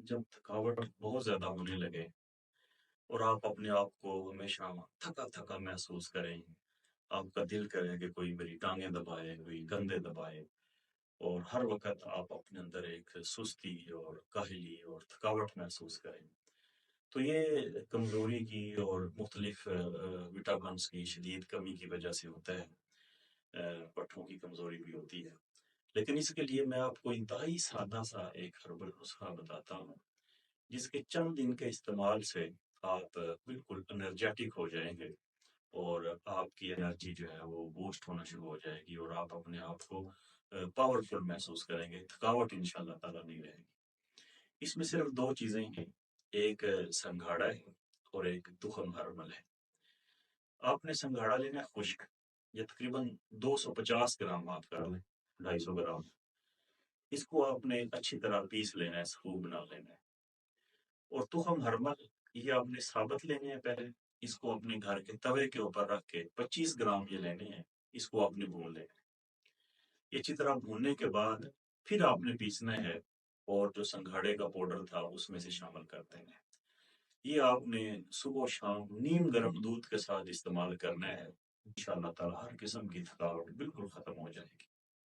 जब थकावट बहुत ज़्यादा होने लगे और आप अपने आप को हमेशा थका-थका महसूस करें, आपका दिल करे कि कोई मेरी टाँगें दबाए, कोई कंधे दबाए और हर वक़्त आप अपने अंदर एक सुस्ती और काहली और थकावट महसूस करें। तो ये कमज़ोरी की और मुख्तलिफ़ विटामिन्स की शदीद कमी की वजह से होता है। पट्ठों की कमज़ोरी भी होती है। लेकिन इसके लिए मैं आपको इंतहाई सादा-सा एक हर्बल नुस्ख़ा बताता हूँ, जिसके चंद दिन के इस्तेमाल से आप बिल्कुल एनर्जेटिक हो जाएँगे और आपकी एनर्जी जो है वो बूस्ट होना शुरू हो जाएगी और आप अपने आप को पावरफुल महसूस करेंगे, थकावट इंशाअल्लाह ताला नहीं रहेगी। इसमें सिर्फ़ 2 चीज़ें हैं, एक संघाड़ा है और एक तुख़म हर्बल है। आपने संघाड़ा लेना है खुश्क, ये तकरीबन 250 ग्राम आप कर लें, 250 ग्राम। इसको आपने अच्छी तरह पीस लेना है, स्क्रू बना लेना है। और तुख़म हरमल ये आपने साबुत लेने हैं पहले, इसको अपने घर के तवे के ऊपर रख के 25 ग्राम ये लेने हैं, इसको आपने भून लेना है। ये अच्छी तरह भूनने के बाद फिर आपने पीसना है और जो संघाड़े का पाउडर था उसमें से शामिल कर देना है। ये आपने सुबह-शाम नीम गर्म दूध के साथ इस्तेमाल करना है। इंशाअल्लाह ताला हर किस्म की थकावट बिल्कुल ख़त्म हो जाएगी।